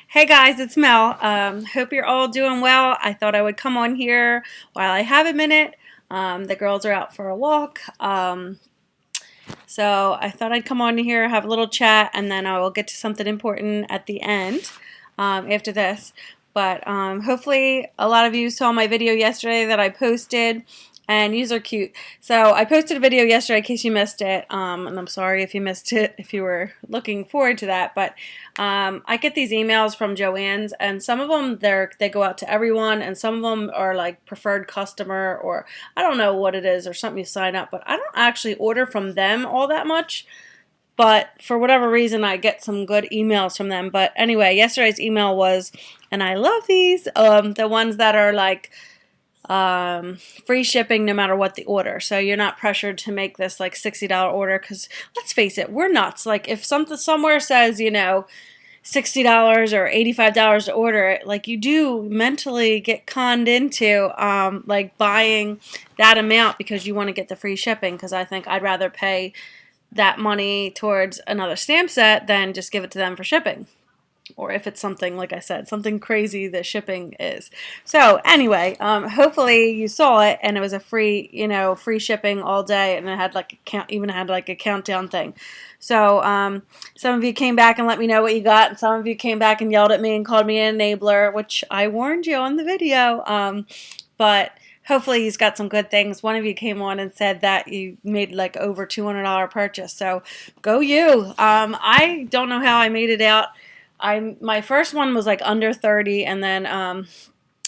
Hey guys, it's Mel. Hope you're all doing well. I thought I would come on here while I have a minute. The girls are out for a walk. So I thought I'd come on here, have a little chat, and then I will get to something important at the end after this. But hopefully a lot of you saw my video yesterday that I posted, and yous are cute. So I posted a video yesterday in case you missed it, and I'm sorry if you missed it if you were looking forward to that. But I get these emails from Joann's, and some of them they go out to everyone, and some of them are like preferred customer, or I don't know what it is, or something you sign up. But I don't actually order from them all that much. But for whatever reason, I get some good emails from them. But anyway, yesterday's email was, and I love these, the ones that are like free shipping no matter what the order. So you're not pressured to make this like $60 order, because let's face it, we're nuts. Like if something somewhere says, $60 or $85 to order it, like you do mentally get conned into like buying that amount because you want to get the free shipping, because I think I'd rather pay that money towards another stamp set than just give it to them for shipping. Or if it's something, like I said, something crazy the shipping is. So anyway, hopefully you saw it, and it was a free, free shipping all day, and it had like even had like a countdown thing. So some of you came back and let me know what you got, and some of you came back and yelled at me and called me an enabler, which I warned you on the video. But hopefully he's got some good things. One of you came on and said that you made like over $200 purchase. So go you. I don't know how I made it out. My first one was like under 30, and then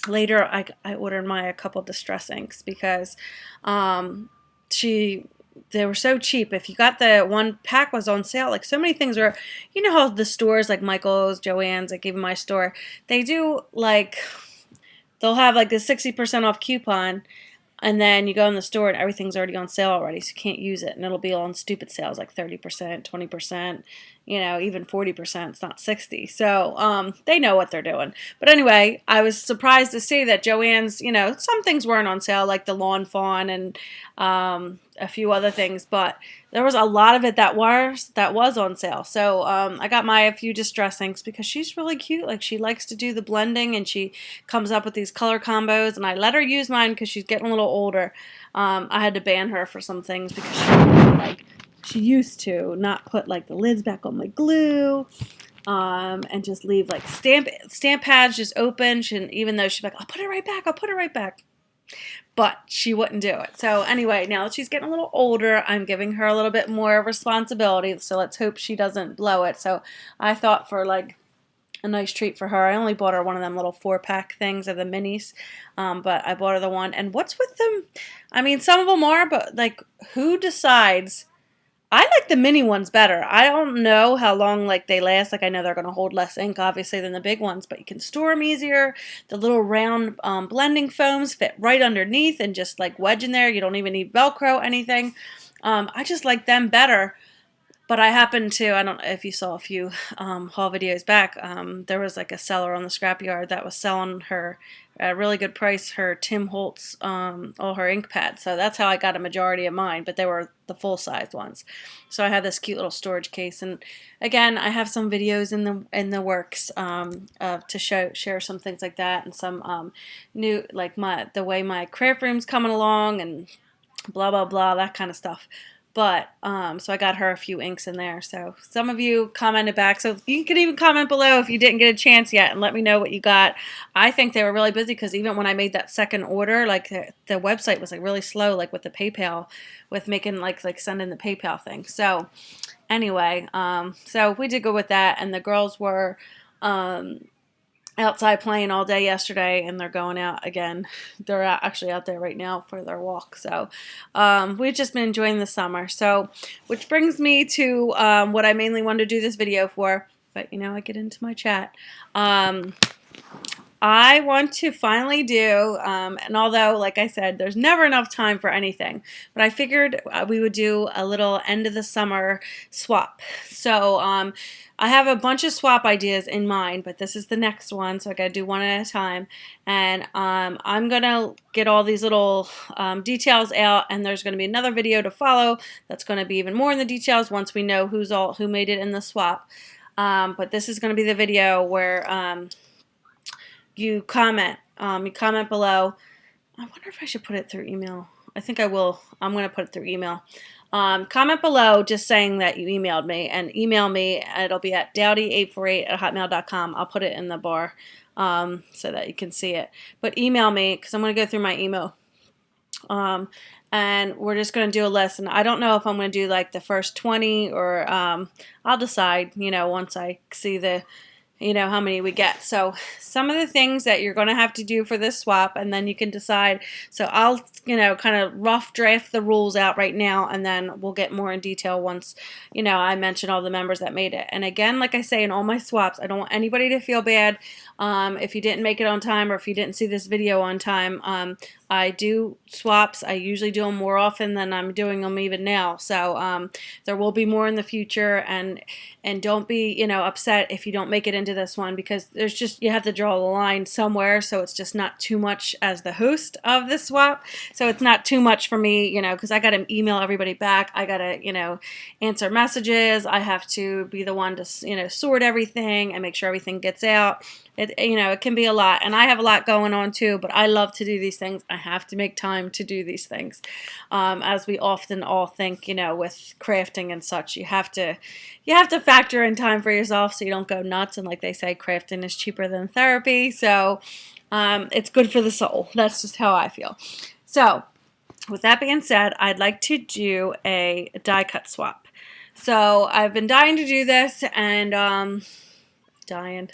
later I ordered a couple distress inks because they were so cheap. If you got the one pack was on sale, like so many things were, how the stores like Michael's, Joann's, like even my store, they do like, they'll have like the 60% off coupon, and then you go in the store and everything's already on sale already, so you can't use it, and it'll be on stupid sales like 30%, 20%, even 40%. It's not 60. So they know what they're doing. But anyway, I was surprised to see that Joann's, some things weren't on sale, like the Lawn Fawn and a few other things, but there was a lot of it that was on sale. So I got a few distress inks because she's really cute. Like she likes to do the blending, and she comes up with these color combos, and I let her use mine because she's getting a little older. I had to ban her for some things because she used to not put like the lids back on my glue, and just leave like stamp pads just open. Even though she's like, I'll put it right back, I'll put it right back. But she wouldn't do it. So anyway, now that she's getting a little older, I'm giving her a little bit more responsibility. So let's hope she doesn't blow it. So I thought for like a nice treat for her, I only bought her one of them little 4-pack things of the minis. But I bought her the one. And what's with them? I mean, some of them are, but like who decides? I like the mini ones better. I don't know how long like they last. Like I know they're going to hold less ink obviously than the big ones, but you can store them easier. The little round blending foams fit right underneath and just like wedge in there. You don't even need Velcro, anything. I just like them better. But I happened to, I don't know if you saw a few haul videos back, there was like a seller on the scrapyard that was selling her at a really good price, her Tim Holtz, all her ink pads. So that's how I got a majority of mine, but they were the full-size ones. So I have this cute little storage case, and again, I have some videos in the works to share some things like that, and some new, like the way my craft room's coming along, and blah blah blah, that kind of stuff. But so I got her a few inks in there. So some of you commented back. So you can even comment below if you didn't get a chance yet, and let me know what you got. I think they were really busy, because even when I made that second order, like the website was like really slow, like with the PayPal, with making like sending the PayPal thing. So anyway, so we did go with that, and the girls were outside playing all day yesterday, and they're going out again. They're actually out there right now for their walk. So we've just been enjoying the summer. So which brings me to what I mainly wanted to do this video for, but I get into my chat. I want to finally do, and although, like I said, there's never enough time for anything, but I figured we would do a little end of the summer swap. So I have a bunch of swap ideas in mind, but this is the next one, so I gotta do one at a time. And I'm gonna get all these little details out, and there's gonna be another video to follow that's gonna be even more in the details once we know who made it in the swap. But this is going to be the video where you comment. You comment below. I wonder if I should put it through email. I think I will. I'm going to put it through email. Comment below just saying that you emailed me, and email me. It'll be at dowdy848@hotmail.com. I'll put it in the bar so that you can see it. But email me because I'm going to go through my email. And we're just going to do a list. And I don't know if I'm going to do like the first 20 or I'll decide, once I see how many we get. So some of the things that you're going to have to do for this swap, and then you can decide. So I'll, kind of rough draft the rules out right now, and then we'll get more in detail once, I mention all the members that made it. And again, like I say in all my swaps, I don't want anybody to feel bad if you didn't make it on time or if you didn't see this video on time. I do swaps. I usually do them more often than I'm doing them even now. So there will be more in the future, and don't be upset if you don't make it into this one, because you have to draw the line somewhere, so it's just not too much as the host of the swap. So it's not too much for me, because I got to email everybody back. I got to answer messages. I have to be the one to sort everything and make sure everything gets out. It can be a lot, and I have a lot going on too, but I love to do these things. I have to make time to do these things. As we often all think, with crafting and such, you have to factor in time for yourself so you don't go nuts. And like they say, crafting is cheaper than therapy. So it's good for the soul. That's just how I feel. So with that being said, I'd like to do a die cut swap. So I've been dying to do this, and dying.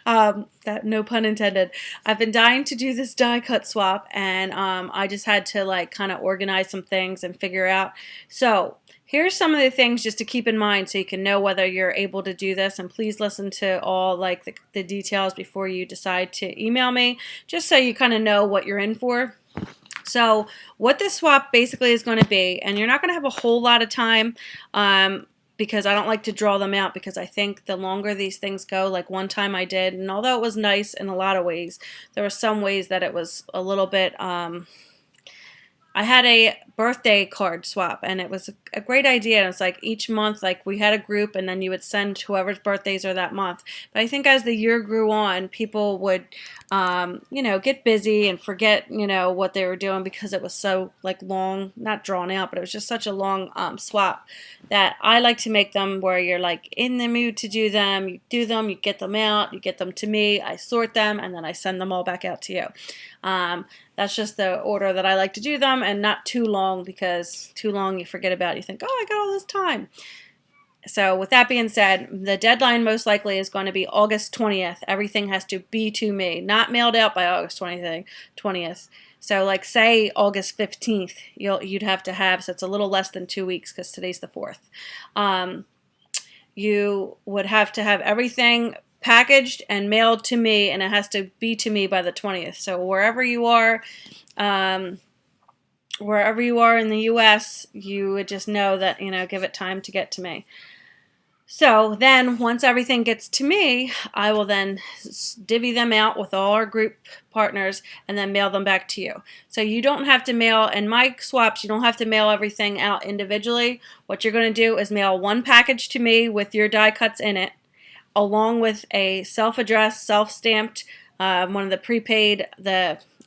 That no pun intended. I've been dying to do this die cut swap, and I just had to kind of organize some things and figure out. So here's some of the things just to keep in mind so you can know whether you're able to do this. And please listen to all the details before you decide to email me, just so you kind of know what you're in for. So what this swap basically is going to be, and you're not going to have a whole lot of time, because I don't like to draw them out, because I think the longer these things go, like one time I did, and although it was nice in a lot of ways, there were some ways that it was a little bit, I had a birthday card swap, and it was a great idea. And it's like each month, we had a group, and then you would send whoever's birthdays are that month. But I think as the year grew on, people would, get busy and forget, what they were doing, because it was so long, not drawn out, but it was just such a long swap, that I like to make them where you're in the mood to do them. You do them, you get them out, you get them to me, I sort them, and then I send them all back out to you. That's just the order that I like to do them, and not too long, because too long you forget about it. You think, oh, I got all this time. So with that being said, the deadline most likely is going to be August 20th. Everything has to be to me, not mailed out by August 20th. So say August 15th, you'd have to have, so it's a little less than 2 weeks, because today's the 4th. You would have to have everything packaged and mailed to me, and it has to be to me by the 20th. So wherever you are in the U.S., you would just know that, give it time to get to me. So then once everything gets to me, I will then divvy them out with all our group partners and then mail them back to you. So you don't have to mail, in my swaps, you don't have to mail everything out individually. What you're going to do is mail one package to me with your die cuts in it, along with a self-addressed, self-stamped, one of the prepaid,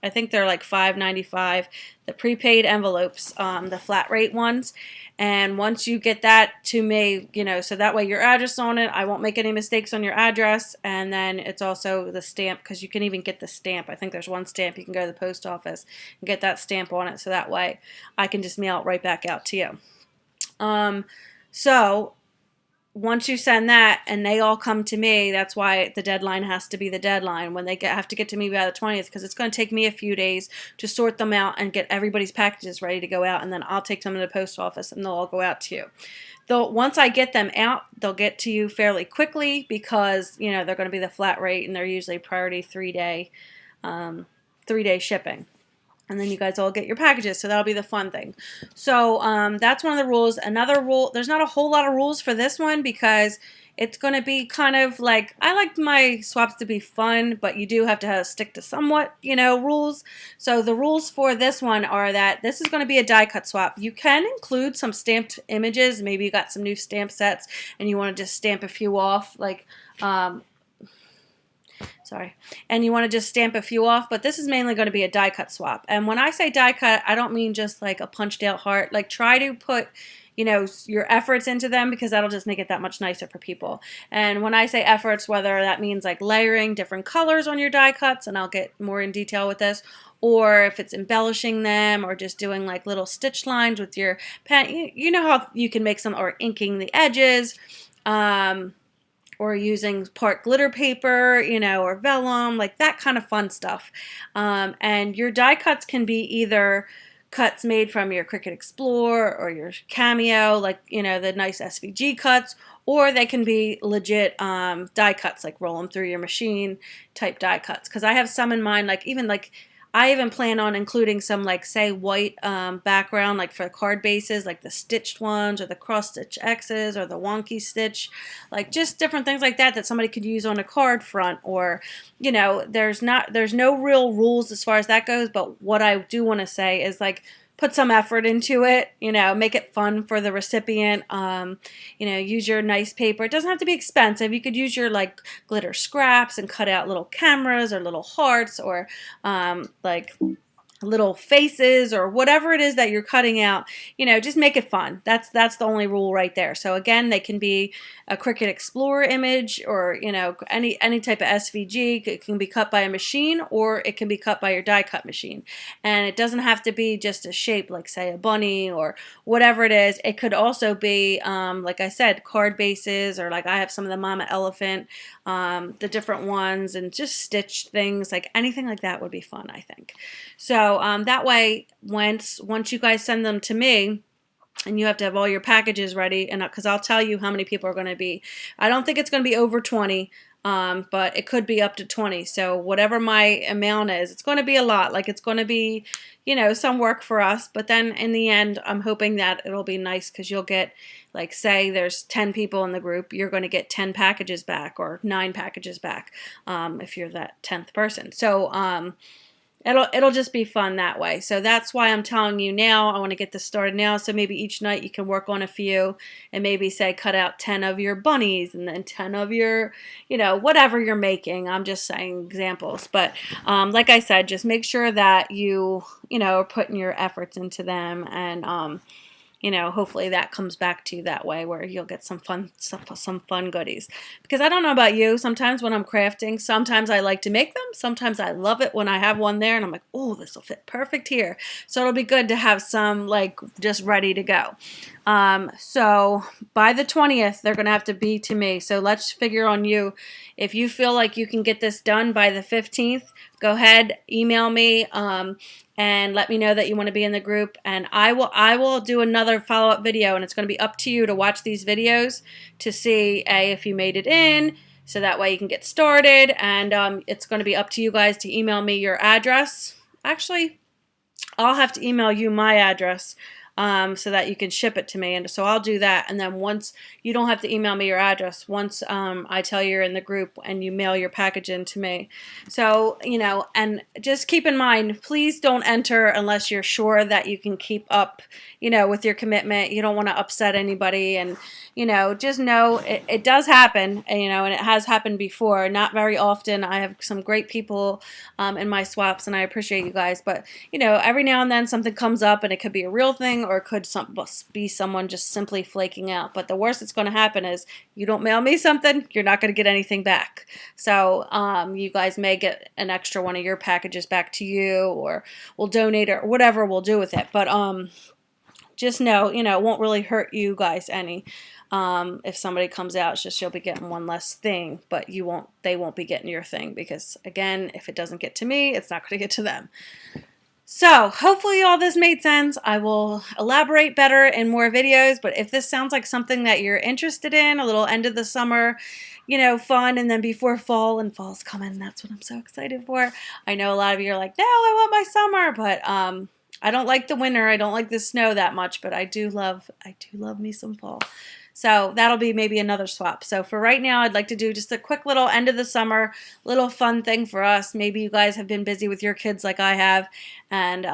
I think they're $5.95, the prepaid envelopes, the flat rate ones. And once you get that to me, so that way your address on it, I won't make any mistakes on your address. And then it's also the stamp, because you can even get the stamp. I think there's one stamp you can go to the post office and get that stamp on it, so that way I can just mail it right back out to you. So once you send that and they all come to me, that's why the deadline has to be the deadline, when they have to get to me by the 20th, because it's going to take me a few days to sort them out and get everybody's packages ready to go out, and then I'll take them to the post office and they'll all go out to you. Though once I get them out, they'll get to you fairly quickly, because they're going to be the flat rate, and they're usually priority 3-day shipping. and then you guys all get your packages. So that'll be the fun thing. So that's one of the rules. Another rule, there's not a whole lot of rules for this one because it's going to be kind of like, I like my swaps to be fun, but you do have to stick to somewhat, rules. So the rules for this one are that this is going to be a die cut swap. You can include some stamped images. Maybe you got some new stamp sets and you want to just stamp a few off, like, and you want to just stamp a few off, but this is mainly going to be a die cut swap. And when I say die cut, I don't mean just like a punched out heart. Like, try to put, your efforts into them, because that'll just make it that much nicer for people. And when I say efforts, whether that means like layering different colors on your die cuts, and I'll get more in detail with this, or if it's embellishing them, or just doing like little stitch lines with your pen, you know how you can make some, or inking the edges, or using part glitter paper, or vellum, like that kind of fun stuff. And your die cuts can be either cuts made from your Cricut Explore or your Cameo, like, the nice SVG cuts, or they can be legit die cuts, like roll them through your machine type die cuts. Because I have some in mind, like I even plan on including some, like, say, white background, like for card bases, like the stitched ones or the cross stitch X's or the wonky stitch, like just different things like that somebody could use on a card front. Or, there's no real rules as far as that goes, but what I do want to say is, like, put some effort into it, make it fun for the recipient. Use your nice paper. It doesn't have to be expensive. You could use your, like, glitter scraps and cut out little cameras or little hearts, or like little faces, or whatever it is that you're cutting out. Just make it fun. That's the only rule right there. So again, they can be a Cricut Explorer image, or any type of SVG. It can be cut by a machine, or it can be cut by your die cut machine. And it doesn't have to be just a shape, like, say, a bunny or whatever it is. It could also be, like I said, card bases, or like I have some of the Mama Elephant, the different ones, and just stitched things. Like anything like that would be fun, I think. So that way, once you guys send them to me, and you have to have all your packages ready, and because I'll tell you how many people are going to be. I don't think it's going to be over 20, but it could be up to 20. So whatever my amount is, it's going to be a lot. Like, it's going to be, some work for us. But then in the end, I'm hoping that it'll be nice, because you'll get, like, say there's 10 people in the group, you're going to get 10 packages back, or 9 packages back, if you're that 10th person. So it'll just be fun that way. So that's why I'm telling you now. I want to get this started now. So maybe each night you can work on a few, and maybe say cut out 10 of your bunnies, and then 10 of your, whatever you're making. I'm just saying examples. But like I said, just make sure that you, are putting your efforts into them, and hopefully that comes back to you that way, where you'll get some fun stuff, some fun goodies. Because I don't know about you, sometimes when I'm crafting, sometimes I like to make them. Sometimes I love it when I have one there and I'm like, oh, this will fit perfect here. So it'll be good to have some, like, just ready to go. So by the 20th, they're going to have to be to me. So let's figure on you. If you feel like you can get this done by the 15th, go ahead, email me, and let me know that you want to be in the group. And I will do another follow-up video, and it's going to be up to you to watch these videos to see if you made it in, so that way you can get started. And it's going to be up to you guys to email me your address. Actually, I'll have to email you my address, so that you can ship it to me. And so I'll do that. And then once, you don't have to email me your address once I tell you you're in the group and you mail your package in to me. So, and just keep in mind, please don't enter unless you're sure that you can keep up, with your commitment. You don't want to upset anybody. And, just know it does happen, and it has happened before. Not very often. I have some great people in my swaps, and I appreciate you guys. But, every now and then something comes up, and it could be a real thing, or it could be someone just simply flaking out. But the worst that's going to happen is you don't mail me something, you're not going to get anything back. So you guys may get an extra one of your packages back to you, or we'll donate, or whatever we'll do with it. But just know, it won't really hurt you guys any. If somebody comes out, it's just you'll be getting one less thing, but they won't be getting your thing, because again, if it doesn't get to me, it's not going to get to them. So hopefully all this made sense. I will elaborate better in more videos, but if this sounds like something that you're interested in, a little end of the summer, fun, and then before fall, and fall's coming, that's what I'm so excited for. I know a lot of you are like, no, I want my summer, but I don't like the winter. I don't like the snow that much, but I do love me some fall. So that'll be maybe another swap. So for right now, I'd like to do just a quick little end of the summer, little fun thing for us. Maybe you guys have been busy with your kids like I have, and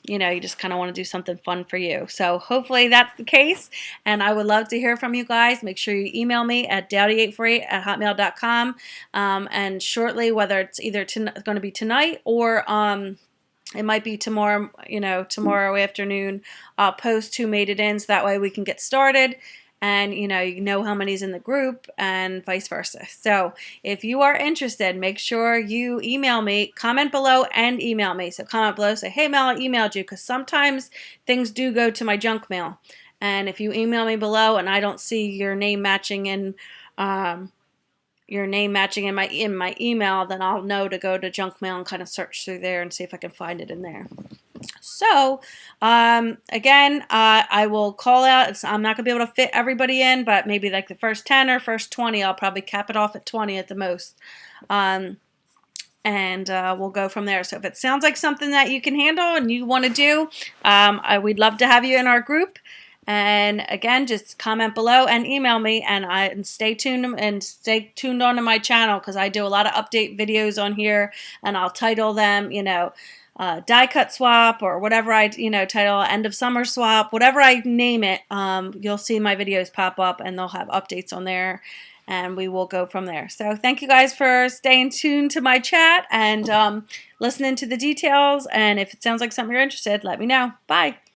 you just kind of want to do something fun for you. So hopefully that's the case, and I would love to hear from you guys. Make sure you email me at dowdy848@hotmail.com, and shortly, whether it's either going to be tonight or it might be tomorrow, tomorrow afternoon, I'll post who made it in, so that way we can get started. And you know how many's in the group and vice versa. So if you are interested, make sure you email me, comment below and email me. So comment below, say, hey Mel, I emailed you, because sometimes things do go to my junk mail. And if you email me below and I don't see your name matching in my email, then I'll know to go to junk mail and kind of search through there and see if I can find it in there. So, again, I will call out. I'm not going to be able to fit everybody in, but maybe like the first 10 or first 20, I'll probably cap it off at 20 at the most. And we'll go from there. So if it sounds like something that you can handle and you want to do, we'd love to have you in our group. And again, just comment below and email me, and stay tuned onto my channel, because I do a lot of update videos on here, and I'll title them, die cut swap, or whatever I title end of summer swap, whatever I name it. You'll see my videos pop up, and they'll have updates on there, and we will go from there. So thank you guys for staying tuned to my chat and listening to the details. And if it sounds like something you're interested, let me know. Bye.